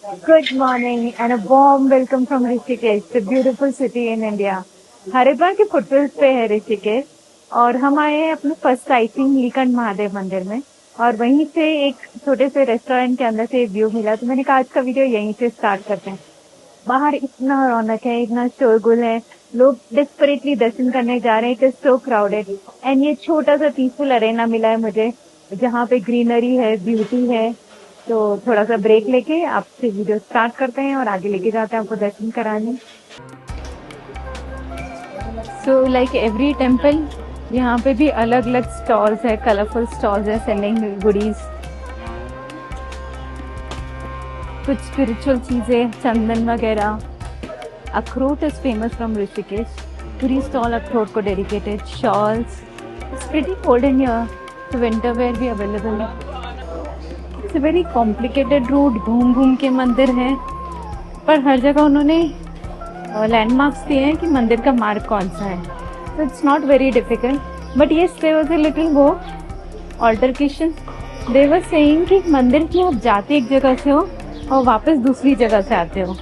Good morning and a warm welcome from Rishikesh, the beautiful city in India. Haridwar के foothills पे है ऋषिकेश और हम आए हैं अपने फर्स्ट साइटिंग नीलकंठ महादेव मंदिर में और वहीं से एक छोटे से रेस्टोरेंट के अंदर से एक व्यू मिला तो मैंने कहा आज का वीडियो यहीं से स्टार्ट करते हैं। बाहर इतना रौनक है, इतना शोरगुल है, लोग डेस्परेटली दर्शन करने जा रहे हैं। It is so crowded and ये छोटा सा पीसफुल अरेना मिला है मुझे जहाँ पे ग्रीनरी है, ब्यूटी है। तो थोड़ा सा ब्रेक लेके आपसे वीडियो स्टार्ट करते हैं और आगे लेके जाते हैं आपको दर्शन कराने। सो लाइक एवरी टेम्पल यहाँ पे भी अलग अलग स्टॉल्स है, कलरफुल स्टॉल्स है सेलिंग गुडीज, कुछ स्पिरिचुअल चीजें, चंदन वगैरह। अखरोट इज फेमस फ्रॉम ऋषिकेश, पूरी स्टॉल अखरोट को dedicated, shawls. It's pretty cold in here, तो विंटर वेयर भी अवेलेबल है। It's a very complicated route, घूम घूम के मंदिर है पर हर जगह उन्होंने लैंडमार्क्स दिए हैं कि मंदिर का मार्ग कौन सा है। तो it's not very difficult but yes there was a little वो ऑल्टरकेशन। दे वर सेइंग कि मंदिर की आप जाते एक जगह से हो और वापस दूसरी जगह से आते हो।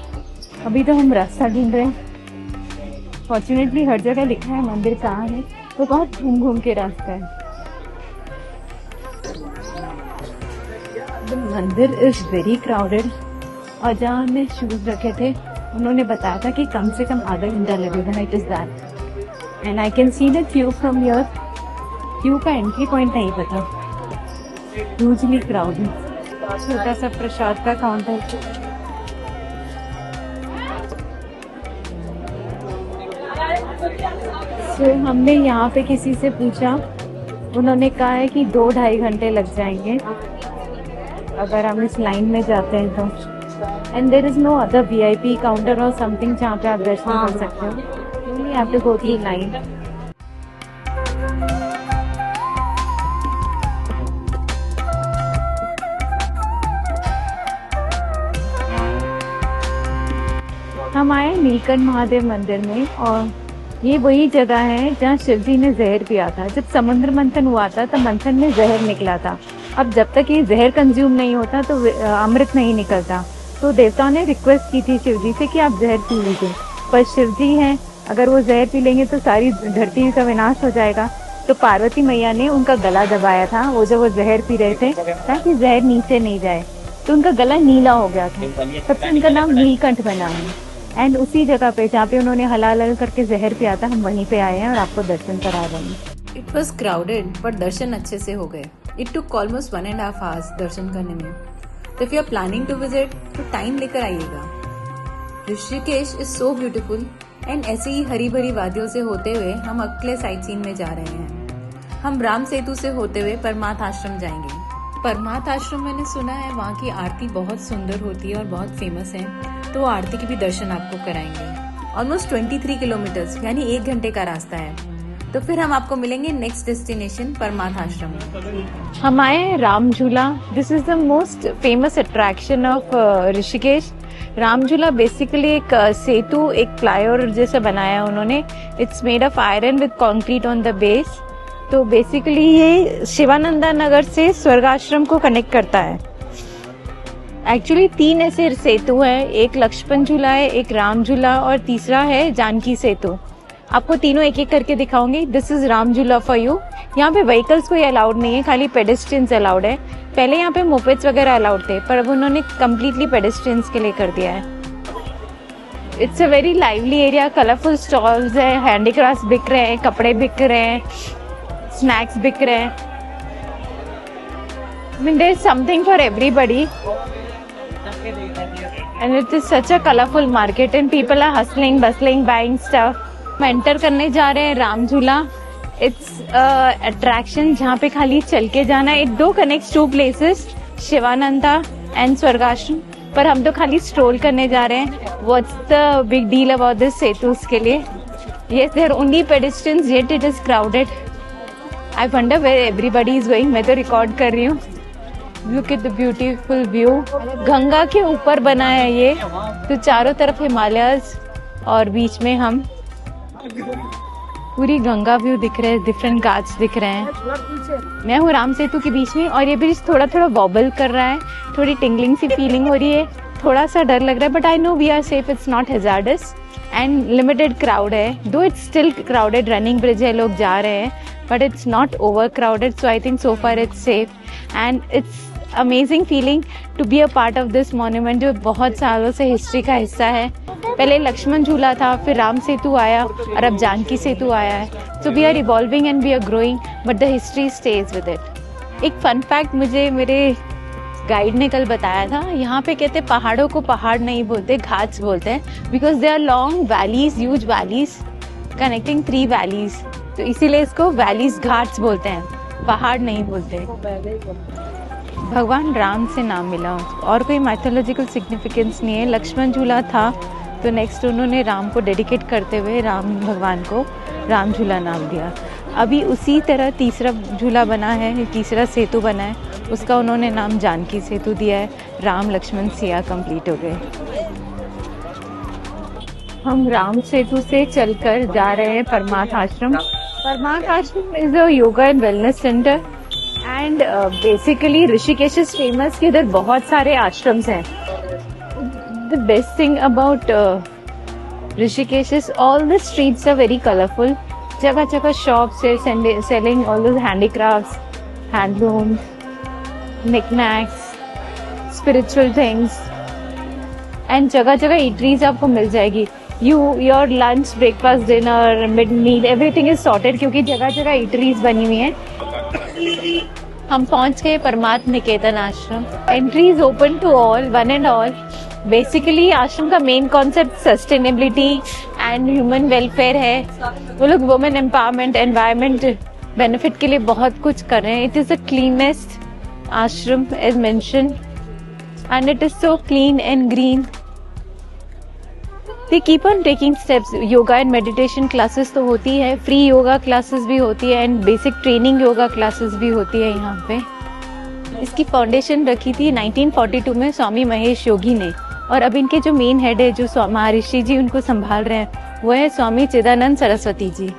अभी तो हम रास्ता ढूंढ रहे हैं। फॉर्चुनेटली हर जगह लिखा है मंदिर कहाँ है, तो बहुत घूम घूम के रास्ता है। द मंदिर इज वेरी क्राउडेड और जहाँ हमने शूज रखे थे उन्होंने बताया था कि कम से कम आधा घंटा लगेगा। It is that and I can see the Q from here. Q का एंट्री पॉइंट नहीं पता, ह्यूजली क्राउडेड। छोटा सा प्रसाद का काउंटर। तो हमने यहाँ पे किसी से पूछा, उन्होंने कहा है कि 2-2.5 घंटे लग जाएंगे अगर हम इस लाइन में जाते हैं तो। And there is no other VIP counter और समथिंग जहाँ पे आप दर्शन कर सकते हो। You have to go through line. हम आए नीलकंठ महादेव मंदिर में और ये वही जगह है जहाँ शिव जी ने जहर पिया था। जब समुद्र मंथन हुआ था तब मंथन में जहर निकला था। अब जब तक ये जहर कंज्यूम नहीं होता तो अमृत नहीं निकलता। तो देवताओं ने रिक्वेस्ट की थी शिव जी से कि आप जहर पी लीजिए, पर शिव जी हैं, अगर वो जहर पी लेंगे तो सारी धरती का विनाश हो जाएगा। तो पार्वती मैया ने उनका गला दबाया था वो जब वो जहर पी रहे थे ताकि जहर नीचे नहीं जाए, तो उनका गला नीला हो गया था। तब से उनका नाम नीलकंठ बना है। एंड उसी जगह पे जहाँ पे उन्होंने हलाल करके जहर पिया था हम वहीं पे आए हैं और आपको दर्शन करा रहे हैं। इट वॉज क्राउडेड बट दर्शन अच्छे से हो गए। इट टुक ऑलमोस्ट 1.5 hours दर्शन करने में। तो if you are planning to visit तो टाइम लेकर आइएगा। Rishikesh is so beautiful and ऐसे ही हरी भरी वादियों से होते हुए हम अगले साइट सीन में जा रहे हैं। हम राम सेतु से होते हुए परमार्थ आश्रम जाएंगे। परमार्थ आश्रम मैंने सुना है वहाँ की आरती बहुत सुंदर होती है और बहुत फेमस है, तो आरती के भी दर्शन आपको कराएंगे। ऑलमोस्ट 23 किलोमीटर्स यानी 1 घंटे का रास्ता है। तो फिर हम आपको मिलेंगे नेक्स्ट डेस्टिनेशन परमार्थ आश्रम में। हम आए हैं राम झूला। This is the most famous attraction of Rishikesh. Ram झूला बेसिकली एक सेतु, एक फ्लाईओवर जैसा बनाया उन्होंने। It's made of iron with concrete on the base. तो बेसिकली ये शिवानंदा नगर से स्वर्गाश्रम को कनेक्ट करता है। एक्चुअली 3 ऐसे सेतु हैं, एक लक्ष्मण झूला है, एक राम झूला और तीसरा है जानकी सेतु। आपको तीनों एक एक करके दिखाऊंगी। दिस इज राम झूला फॉर यू। यहाँ पे व्हीकल्स कोई अलाउड नहीं है, खाली पेडेस्ट्रियंस अलाउड है। पहले यहाँ पे मोपेड्स वगैरह अलाउड थे पर अब उन्होंने कम्प्लीटली पेडेस्ट्रियंस के लिए कर दिया है। It's a very lively area, colourful stalls है, हैंडीक्राफ्ट बिक रहे हैं, कपड़े बिक रहे हैं, स्नैक्स बिक रहे हैं। I mean, there is something for everybody. And it is such a colorful market and people are hustling, bustling, buying stuff. हम एंटर करने जा रहे हैं राम झूला। इट्स अट्रैक्शन जहाँ पे खाली चल के जाना है। इट दो connects 2 places, Shivananda and Swargashram, पर हम तो खाली स्ट्रोल करने जा रहे हैं। What's the big deal about this सेतुस के लिए? Yes, there only pedestrians yet it is crowded. I wonder where everybody is going. मैं तो रिकॉर्ड कर रही हूँ। Look at the beautiful view. Ganga के ऊपर बना है ये, तो चारों तरफ हिमालयस और बीच में हम पूरी गंगा व्यू दिख रहे हैं, डिफरेंट घाट्स दिख रहे हैं। मैं हूँ राम सेतु के बीच में और ये ब्रिज थोड़ा थोड़ा वॉबल कर रहा है, थोड़ी टिंगलिंग सी फीलिंग हो रही है। थोड़ा सा डर लग रहा है, but I know we are safe, it's not hazardous and limited crowd है, though it's still crowded, running bridge है, लोग जा रहे हैं, but it's not over crowded, so I think so far it's safe and it's amazing feeling to be a part of this monument जो बहुत सालों से हिस्ट्री का हिस्सा है। पहले लक्ष्मण झूला था, फिर राम सेतु आया और अब जानकी सेतु आया है। So we are evolving and we are growing, but the history stage with it. एक फन फैक्ट मुझे मेरे गाइड ने कल बताया था, यहाँ पे कहते हैं पहाड़ों को पहाड़ नहीं बोलते, घाट्स बोलते हैं, because they are long valleys, huge valleys connecting 3 valleys, तो इसीलिए इसको वैलीज घाट्स बोलते हैं, पहाड़ नहीं बोलते। भगवान राम से नाम मिला उसको, और कोई माइथोलॉजिकल सिग्निफिकेंस नहीं है। लक्ष्मण झूला था तो नेक्स्ट उन्होंने राम को डेडिकेट करते हुए राम भगवान को राम झूला नाम दिया। अभी उसी तरह तीसरा झूला बना है, तीसरा सेतु बना है, उसका उन्होंने नाम जानकी सेतु दिया है। राम लक्ष्मण सिया कंप्लीट हो गए। हम राम सेतु से चलकर जा रहे हैं परमार्थ Ashram. Parmarth Ashram is a yoga and wellness centre and basically Rishikesh is famous कि इधर बहुत सारे आश्रम्स हैं। The best thing about Rishikesh is all the streets are very colourful, जगह जगह शॉप्स है selling all those handicrafts, handlooms, knickknacks, spiritual things, and जगह जगह eateries आपको मिल जाएगी। your lunch, breakfast, dinner, mid meal, everything is sorted क्योंकि जगह जगह eateries बनी हुई हैं। हम पहुंच गए Parmarth Niketan Ashram. Entry is open to all, one and all. Basically ashram का main concept sustainability and human welfare है। वो लोग वुमेन एम्पावरमेंट, एनवायरमेंट बेनिफिट के लिए बहुत कुछ कर रहे हैं। It is the cleanest ashram as mentioned and it is so clean and green. They keep on taking steps. Yoga and meditation classes तो होती है, free yoga classes भी होती है and basic training yoga classes भी होती है यहाँ पे। इसकी फाउंडेशन रखी थी 1942 में स्वामी महेश योगी ने, और अब इनके जो मेन हेड है, जो महर्षि जी उनको संभाल रहे हैं, वो है स्वामी चिदानंद सरस्वती जी।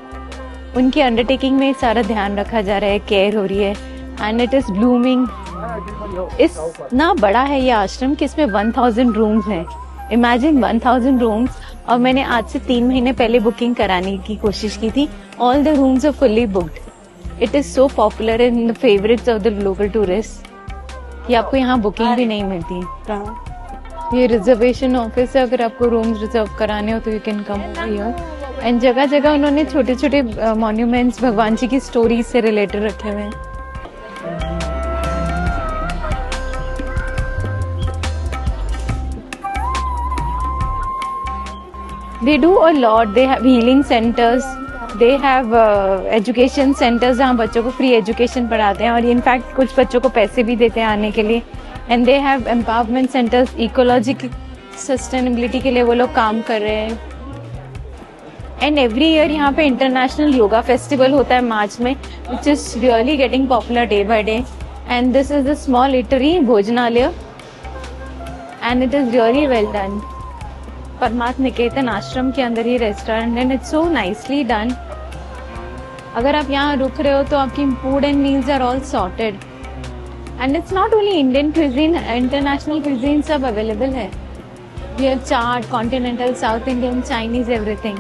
उनकी अंडरटेकिंग में सारा ध्यान रखा जा रहा है, केयर हो रही है एंड इट इज ब्लूमिंग। इतना बड़ा है ये आश्रम कि इसमें 1000 रूम्स हैं। इमेजिन 1000 रूम्स, और मैंने आज से 3 महीने पहले बुकिंग कराने की कोशिश की थी। All the rooms are fully booked. It is so popular in the favourites of the local tourist कि आपको यहाँ बुकिंग भी नहीं मिलती। ये रिजर्वेशन ऑफिस है, अगर आपको रूम्स रिजर्व कराने हो तो you can come here. And जगह जगह उन्होंने छोटे छोटे मॉन्यूमेंट्स भगवान जी की स्टोरीज से रिलेटेड रखे हुए हैं। They do a lot. They have healing centers. They have education centers जहाँ बच्चों को फ्री एजुकेशन पढ़ाते हैं, और इनफैक्ट कुछ बच्चों को पैसे भी देते हैं आने के लिए। And they have empowerment centres, ecological sustainability के लिए वो लोग काम कर रहे हैं। एंड एवरी ईयर यहाँ पे इंटरनेशनल योगा फेस्टिवल होता है मार्च में, which is really getting popular day by day. And this is the small eatery भोजनालय and it is really well done. Parmarth Niketan Ashram के अंदर ये restaurant and it's so nicely done. अगर आप यहाँ रुक रहे हो तो आपकी food and meals are all sorted and it's not only Indian cuisine, international cuisine सब अवेलेबल है। We have chaat, continental, South Indian, Chinese, everything.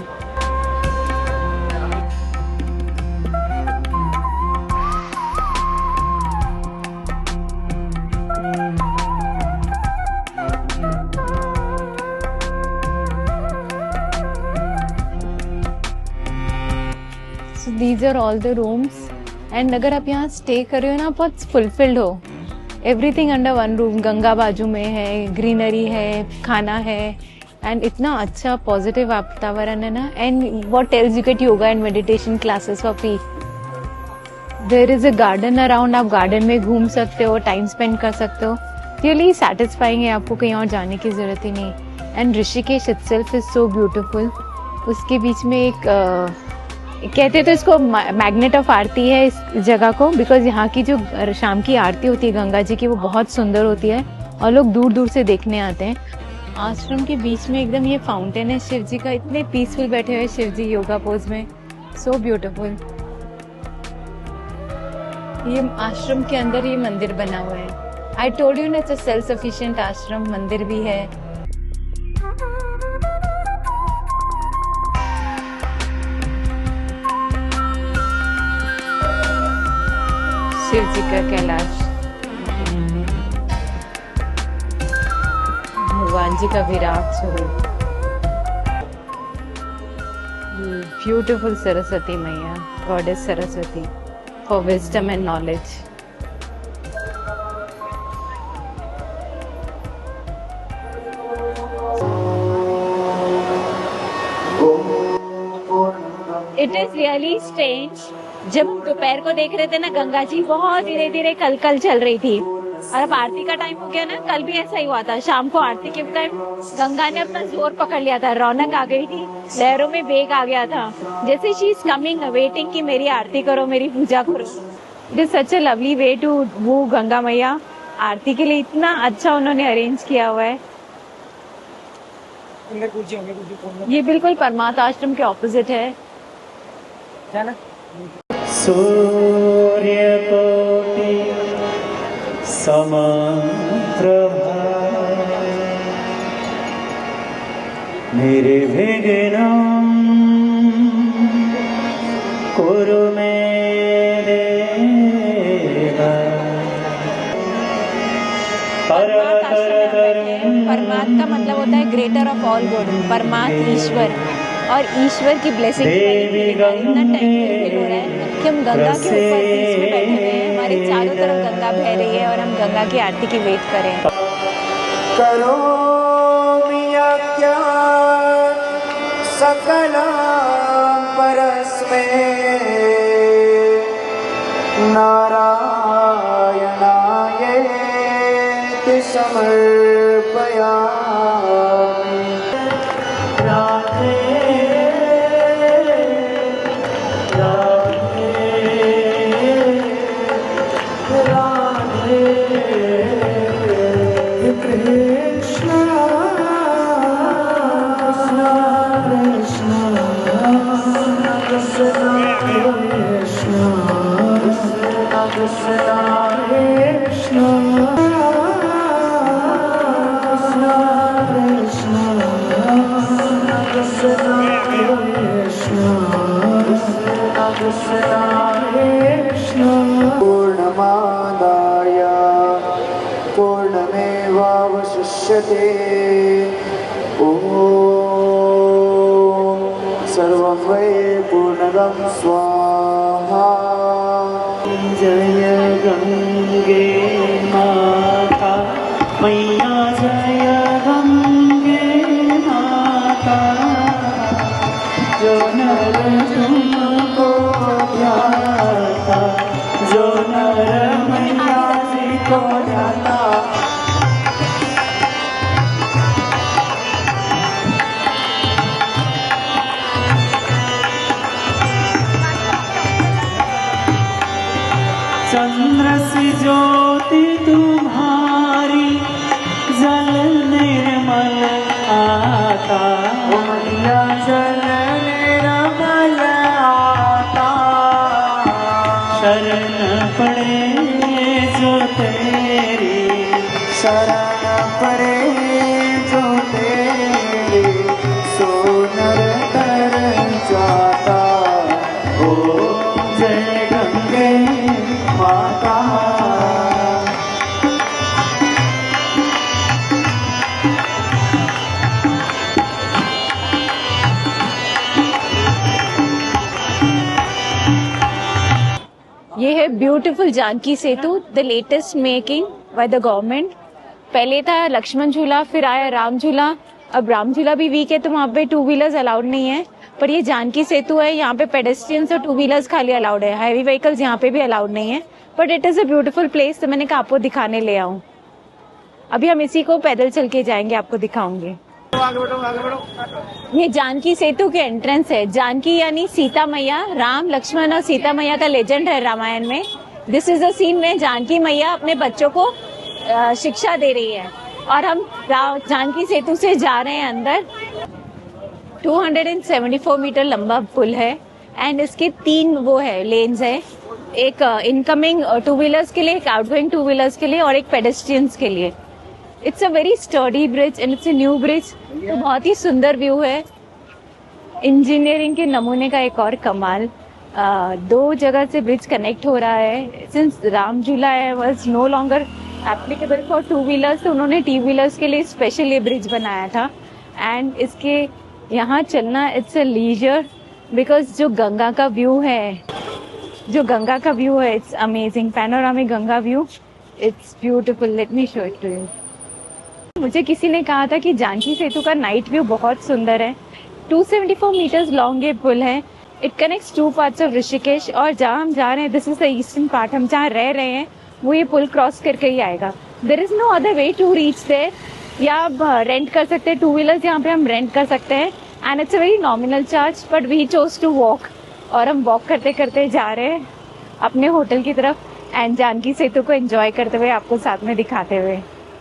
These are all the rooms and अगर आप यहाँ स्टे कर रहे हो ना, बहुत फुलफिल्ड हो। Everything under one room, Ganga बाजू में है, ग्रीनरी है, खाना है एंड इतना अच्छा पॉजिटिव वातावरण है ना। And what tells you get yoga and meditation classes for free. There is a garden around, आप गार्डन में घूम सकते हो, टाइम स्पेंड कर सकते हो। रियली सेटिस्फाइंग है, आपको कहीं और जाने की जरूरत ही नहीं। And Rishikesh itself is so beautiful. उसके बीच में एक कहते तो इसको मैग्नेट ऑफ आरती है इस जगह को, बिकॉज यहाँ की जो शाम की आरती होती है गंगा जी की, वो बहुत सुंदर होती है और लोग दूर दूर से देखने आते हैं। आश्रम के बीच में एकदम ये फाउंटेन है शिव जी का, इतने पीसफुल बैठे हुए शिव जी योगा पोज में, सो ब्यूटीफुल। ये आश्रम के अंदर ये मंदिर बना हुआ है। आई टोल्ड यू ना, इट्स अ सेल्फ सफिशिएंट आश्रम, मंदिर भी है। शिव जी का कैलाश, भगवान जी का विराट स्वरूप, ब्यूटीफुल सरस्वती मैया, goddess Saraswati for wisdom and knowledge. It is really strange, जब दोपहर को देख रहे थे ना, गंगा जी बहुत धीरे धीरे कल चल रही थी, और अब आरती का टाइम हो गया ना। कल भी ऐसा ही हुआ था, शाम को आरती के टाइम गंगा ने अपना जोर पकड़ लिया था, रौनक आ गई थी, लहरों में वेग आ गया था, जैसे शी इज कमिंग वेटिंग कि मेरी आरती करो, मेरी पूजा करो। It is such a lovely way to वो गंगा मैया। आरती के लिए इतना अच्छा उन्होंने अरेंज किया हुआ है। ये बिल्कुल परमात्मा आश्रम के ऑपोजिट है। सूर्यकोटि समप्रभा निर्विघ्नं कुरु मे देव। परमात्मा का मतलब होता है ग्रेटर ऑफ ऑल गुड, परमात्मा ईश्वर, और ईश्वर की ब्लेसिंग इतना टेंपल हो रहा है कि हम गंगा के ऊपर बीच में बैठे हुए हैं, हमारे चारों तरफ गंगा बह रही है और हम गंगा की आरती की वेट करें। करोमि यज्ञान् सकलं परस्मै नारायणायेति समर्पयामि। राधे पूर्णमादाय पूर्णमेवावशिष्यते। ॐ सर्वं वै पूर्णदं स्वाहा। जय गंगे माता मैया, जय गंगे माता, जो नर तुमको ध्याता, जो नर मैया जी को ध्याता। चंद्र सी ज्योति तुम्हारी, जल निर्मल आता, मैया जल निर्मल आता। शरण पड़े जो तेरी, शरण पड़े जो तेरी, सो नर तर जाता। ओ जय गंगे माता। ये है beautiful Janki Setu, the latest making by the government. पहले था लक्ष्मण झूला, फिर आया राम झूला, अब राम झूला भी वीक है तो वहाँ पे टू व्हीलर्स अलाउड नहीं है, पर ये जानकी सेतु है, यहाँ पे पेडेस्ट्रियंस और टू व्हीलर्स खाली अलाउड है, हैवी व्हीकल्स यहाँ पे भी अलाउड नहीं है। But it is a beautiful place, तो मैंने कहा आपको दिखाने ले आऊं। अभी हम इसी को पैदल चल के जाएंगे, आपको दिखाऊंगे। आगे बढ़ो, आगे बढ़ो। ये जानकी सेतु के एंट्रेंस है। जानकी यानी सीता मैया, राम लक्ष्मण और सीता मैया का लेजेंड है रामायण में। दिस इज द सीन में जानकी मैया अपने बच्चों को शिक्षा दे रही है, और हम जानकी सेतु से जा रहे हैं अंदर। 274 मीटर लंबा पुल है, एंड इसके 3 वो है लेन्स है, एक इनकमिंग टू व्हीलर्स के लिए, एक आउटगोइंग टू व्हीलर्स के लिए और एक पेडेस्ट्रियंस के लिए। It's a very sturdy bridge and it's a new bridge, तो बहुत ही सुंदर व्यू है। इंजीनियरिंग के नमूने का एक और कमाल, दो जगह से ब्रिज कनेक्ट हो रहा है। Since Ram Jhula was no longer applicable for two wheelers, तो उन्होंने टी व्हीलर्स के लिए स्पेशल ये ब्रिज बनाया था। एंड इसके यहाँ चलना इट्स अ लीजर, बिकॉज जो गंगा का व्यू है it's amazing, panoramic Ganga view, it's beautiful. Let me show it to you. मुझे किसी ने कहा था कि जानकी सेतु का नाइट व्यू बहुत सुंदर है। 274 मीटर्स लॉन्ग ये पुल है। It connects two parts of Rishikesh, और जहाँ हम जा रहे हैं this is the eastern part, हम जहाँ रह रहे हैं वो ये पुल क्रॉस करके ही आएगा। There is no other way to reach there. या आप रेंट कर सकते हैं टू व्हीलर्स, यहाँ पे हम रेंट कर सकते हैं and it's a very nominal charge, but we chose to walk, और हम वॉक करते करते जा रहे हैं अपने होटल की तरफ एंड जानकी सेतु को एंजॉय करते हुए आपको साथ में दिखाते हुए।